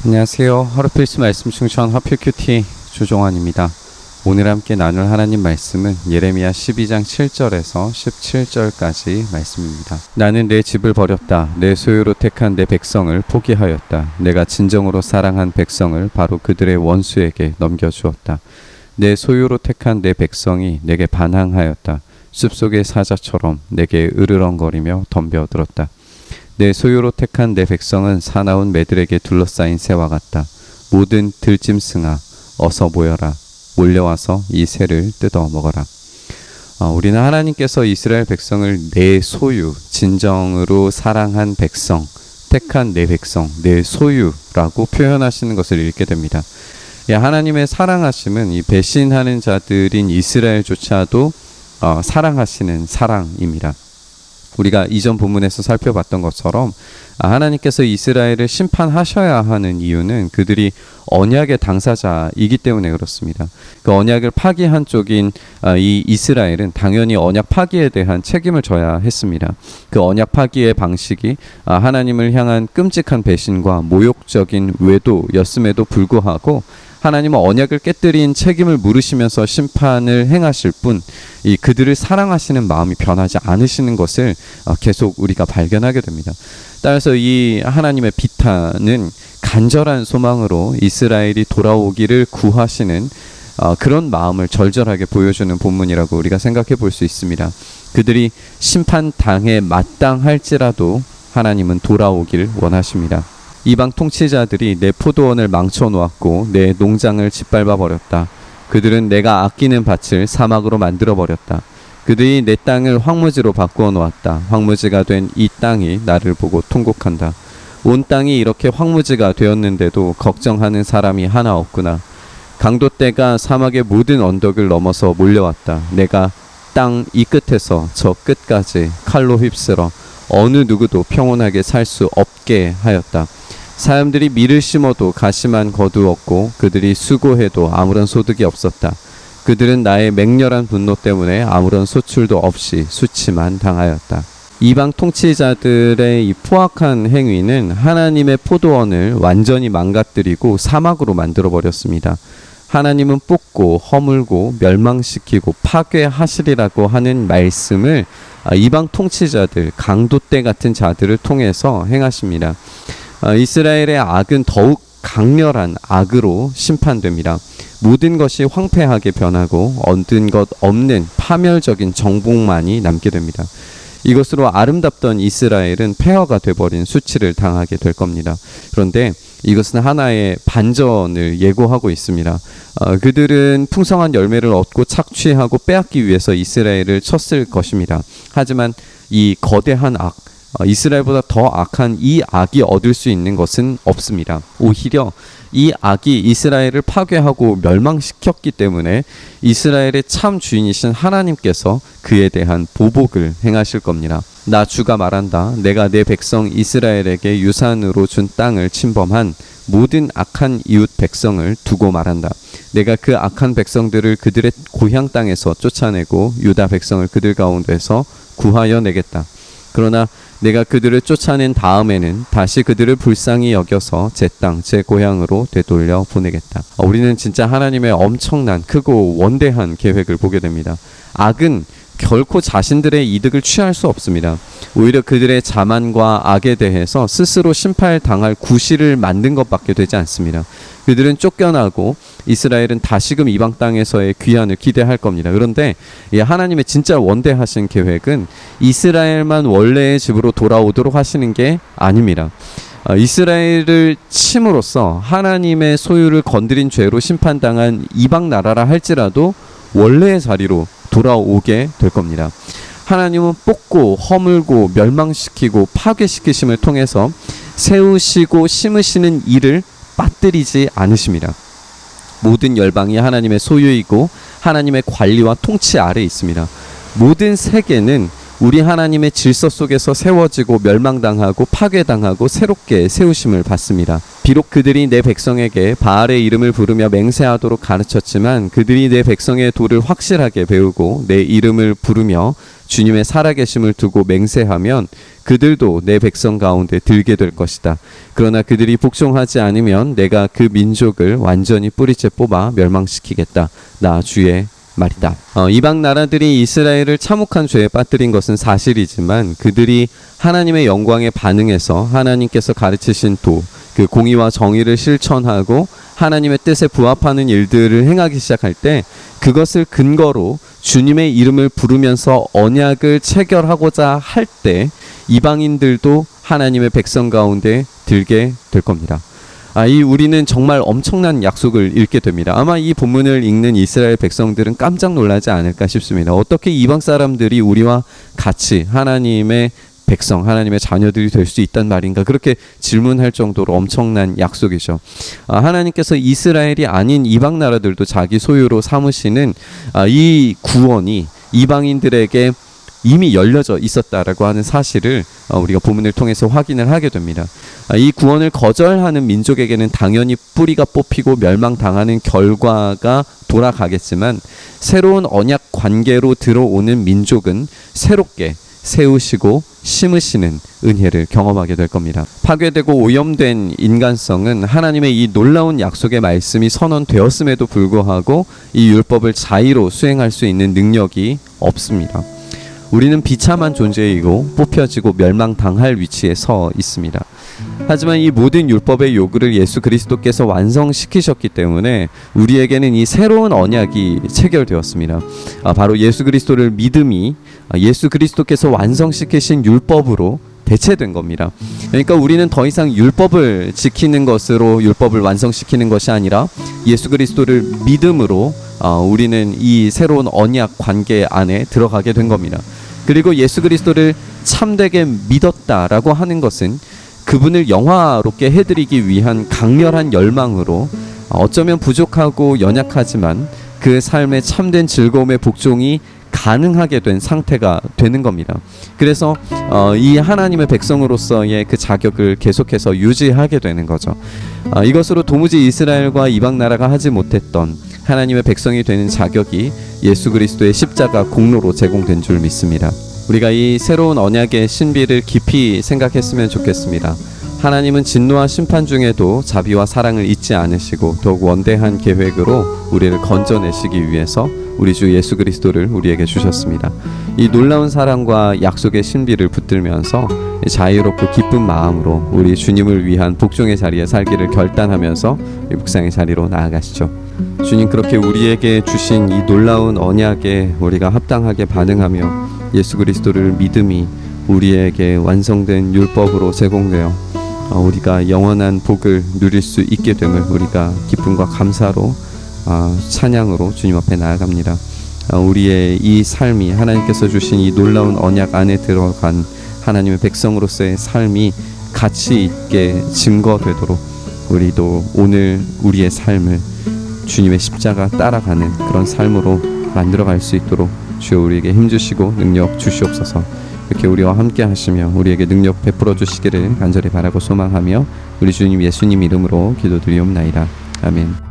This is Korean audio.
안녕하세요. 하루 필수 말씀 충천 하필큐티 조종환입니다. 오늘 함께 나눌 하나님 말씀은 예레미야 12장 7절에서 17절까지 말씀입니다. 나는 내 집을 버렸다. 내 소유로 택한 내 백성을 포기하였다. 내가 진정으로 사랑한 백성을 바로 그들의 원수에게 넘겨주었다. 내 소유로 택한 내 백성이 내게 반항하였다. 숲속의 사자처럼 내게 으르렁거리며 덤벼들었다. 내 소유로 택한 내 백성은 사나운 매들에게 둘러싸인 새와 같다. 모든 들짐승아 어서 모여라. 몰려와서 이 새를 뜯어 먹어라. 우리는 하나님께서 이스라엘 백성을 내 소유, 진정으로 사랑한 백성, 택한 내 백성, 내 소유라고 표현하시는 것을 읽게 됩니다. 하나님의 사랑하심은 이 배신하는 자들인 이스라엘조차도 사랑하시는 사랑입니다. 우리가 이전 본문에서 살펴봤던 것처럼 하나님께서 이스라엘을 심판하셔야 하는 이유는 그들이 언약의 당사자이기 때문에 그렇습니다. 그 언약을 파기한 쪽인 이 이스라엘은 당연히 언약 파기에 대한 책임을 져야 했습니다. 그 언약 파기의 방식이 하나님을 향한 끔찍한 배신과 모욕적인 외도였음에도 불구하고 하나님은 언약을 깨뜨린 책임을 물으시면서 심판을 행하실 뿐 이 그들을 사랑하시는 마음이 변하지 않으시는 것을 계속 우리가 발견하게 됩니다. 따라서 이 하나님의 비탄은 간절한 소망으로 이스라엘이 돌아오기를 구하시는 그런 마음을 절절하게 보여주는 본문이라고 우리가 생각해 볼 수 있습니다. 그들이 심판당해 마땅할지라도 하나님은 돌아오길 원하십니다. 이방 통치자들이 내 포도원을 망쳐놓았고 내 농장을 짓밟아 버렸다. 그들은 내가 아끼는 밭을 사막으로 만들어 버렸다. 그들이 내 땅을 황무지로 바꾸어 놓았다. 황무지가 된 이 땅이 나를 보고 통곡한다. 온 땅이 이렇게 황무지가 되었는데도 걱정하는 사람이 하나 없구나. 강도떼가 사막의 모든 언덕을 넘어서 몰려왔다. 내가 땅 이 끝에서 저 끝까지 칼로 휩쓸어 어느 누구도 평온하게 살 수 없게 하였다. 사람들이 밀을 심어도 가시만 거두었고 그들이 수고해도 아무런 소득이 없었다. 그들은 나의 맹렬한 분노 때문에 아무런 소출도 없이 수치만 당하였다. 이방 통치자들의 이 포악한 행위는 하나님의 포도원을 완전히 망가뜨리고 사막으로 만들어 버렸습니다. 하나님은 뽑고 허물고 멸망시키고 파괴하시리라고 하는 말씀을 이방 통치자들, 강도떼 같은 자들을 통해서 행하십니다. 이스라엘의 악은 더욱 강렬한 악으로 심판됩니다. 모든 것이 황폐하게 변하고 얻은 것 없는 파멸적인 정복만이 남게 됩니다. 이것으로 아름답던 이스라엘은 폐허가 되어버린 수치를 당하게 될 겁니다. 그런데 이것은 하나의 반전을 예고하고 있습니다. 그들은 풍성한 열매를 얻고 착취하고 빼앗기 위해서 이스라엘을 쳤을 것입니다. 하지만 이 거대한 악, 이스라엘보다 더 악한 이 악이 얻을 수 있는 것은 없습니다. 오히려 이 악이 이스라엘을 파괴하고 멸망시켰기 때문에 이스라엘의 참 주인이신 하나님께서 그에 대한 보복을 행하실 겁니다. 나 주가 말한다. 내가 내 백성 이스라엘에게 유산으로 준 땅을 침범한 모든 악한 이웃 백성을 두고 말한다. 내가 그 악한 백성들을 그들의 고향 땅에서 쫓아내고 유다 백성을 그들 가운데서 구하여 내겠다. 그러나 내가 그들을 쫓아낸 다음에는 다시 그들을 불쌍히 여겨서 제 땅, 제 고향으로 되돌려 보내겠다. 우리는 진짜 하나님의 엄청난 크고 원대한 계획을 보게 됩니다. 악은 결코 자신들의 이득을 취할 수 없습니다. 오히려 그들의 자만과 악에 대해서 스스로 심판당할 구실을 만든 것밖에 되지 않습니다. 그들은 쫓겨나고 이스라엘은 다시금 이방 땅에서의 귀환을 기대할 겁니다. 그런데 하나님의 진짜 원대하신 계획은 이스라엘만 원래의 집으로 돌아오도록 하시는 게 아닙니다. 이스라엘을 침으로써 하나님의 소유를 건드린 죄로 심판당한 이방 나라라 할지라도 원래의 자리로 돌아오게 될 겁니다. 하나님은 뽑고 허물고 멸망시키고 파괴시키심을 통해서 세우시고 심으시는 일을 빠뜨리지 않으십니다. 모든 열방이 하나님의 소유이고 하나님의 관리와 통치 아래에 있습니다. 모든 세계는 우리 하나님의 질서 속에서 세워지고 멸망당하고 파괴당하고 새롭게 세우심을 받습니다. 비록 그들이 내 백성에게 바알의 이름을 부르며 맹세하도록 가르쳤지만 그들이 내 백성의 도를 확실하게 배우고 내 이름을 부르며 주님의 살아계심을 두고 맹세하면 그들도 내 백성 가운데 들게 될 것이다. 그러나 그들이 복종하지 않으면 내가 그 민족을 완전히 뿌리째 뽑아 멸망시키겠다. 나 주의 말이다. 이방 나라들이 이스라엘을 참혹한 죄에 빠뜨린 것은 사실이지만 그들이 하나님의 영광에 반응해서 하나님께서 가르치신 그 공의와 정의를 실천하고 하나님의 뜻에 부합하는 일들을 행하기 시작할 때 그것을 근거로 주님의 이름을 부르면서 언약을 체결하고자 할 때 이방인들도 하나님의 백성 가운데 들게 될 겁니다. 우리는 정말 엄청난 약속을 읽게 됩니다. 아마 이 본문을 읽는 이스라엘 백성들은 깜짝 놀라지 않을까 싶습니다. 어떻게 이방 사람들이 우리와 같이 하나님의 백성, 하나님의 자녀들이 될 수 있단 말인가, 그렇게 질문할 정도로 엄청난 약속이죠. 하나님께서 이스라엘이 아닌 이방 나라들도 자기 소유로 삼으시는 이 구원이 이방인들에게 이미 열려져 있었다라고 하는 사실을 우리가 본문을 통해서 확인을 하게 됩니다. 이 구원을 거절하는 민족에게는 당연히 뿌리가 뽑히고 멸망당하는 결과가 돌아가겠지만 새로운 언약 관계로 들어오는 민족은 새롭게 세우시고 심으시는 은혜를 경험하게 될 겁니다. 파괴되고 오염된 인간성은 하나님의 이 놀라운 약속의 말씀이 선언되었음에도 불구하고 이 율법을 자의로 수행할 수 있는 능력이 없습니다. 우리는 비참한 존재이고 뽑혀지고 멸망당할 위치에 서 있습니다. 하지만 이 모든 율법의 요구를 예수 그리스도께서 완성시키셨기 때문에 우리에게는 이 새로운 언약이 체결되었습니다. 바로 예수 그리스도를 믿음이 예수 그리스도께서 완성시키신 율법으로 대체된 겁니다. 그러니까 우리는 더 이상 율법을 지키는 것으로 율법을 완성시키는 것이 아니라 예수 그리스도를 믿음으로 우리는 이 새로운 언약 관계 안에 들어가게 된 겁니다. 그리고 예수 그리스도를 참되게 믿었다라고 하는 것은 그분을 영화롭게 해드리기 위한 강렬한 열망으로 어쩌면 부족하고 연약하지만 그 삶의 참된 즐거움의 복종이 가능하게 된 상태가 되는 겁니다. 그래서 이 하나님의 백성으로서의 그 자격을 계속해서 유지하게 되는 거죠. 이것으로 도무지 이스라엘과 이방 나라가 하지 못했던 하나님의 백성이 되는 자격이 예수 그리스도의 십자가 공로로 제공된 줄 믿습니다. 우리가 이 새로운 언약의 신비를 깊이 생각했으면 좋겠습니다. 하나님은 진노와 심판 중에도 자비와 사랑을 잊지 않으시고 더욱 원대한 계획으로 우리를 건져내시기 위해서 우리 주 예수 그리스도를 우리에게 주셨습니다. 이 놀라운 사랑과 약속의 신비를 붙들면서 자유롭고 기쁜 마음으로 우리 주님을 위한 복종의 자리에 살기를 결단하면서 이 묵상의 자리로 나아가시죠. 주님, 그렇게 우리에게 주신 이 놀라운 언약에 우리가 합당하게 반응하며 예수 그리스도를 믿음이 우리에게 완성된 율법으로 제공되어 우리가 영원한 복을 누릴 수 있게 됨을 우리가 기쁨과 감사로 찬양으로 주님 앞에 나아갑니다. 우리의 이 삶이 하나님께서 주신 이 놀라운 언약 안에 들어간 하나님의 백성으로서의 삶이 가치 있게 증거되도록 우리도 오늘 우리의 삶을 주님의 십자가 따라가는 그런 삶으로 만들어갈 수 있도록 주여 우리에게 힘주시고 능력 주시옵소서. 이렇게 우리와 함께 하시며 우리에게 능력 베풀어 주시기를 간절히 바라고 소망하며 우리 주님 예수님 이름으로 기도드리옵나이다. 아멘.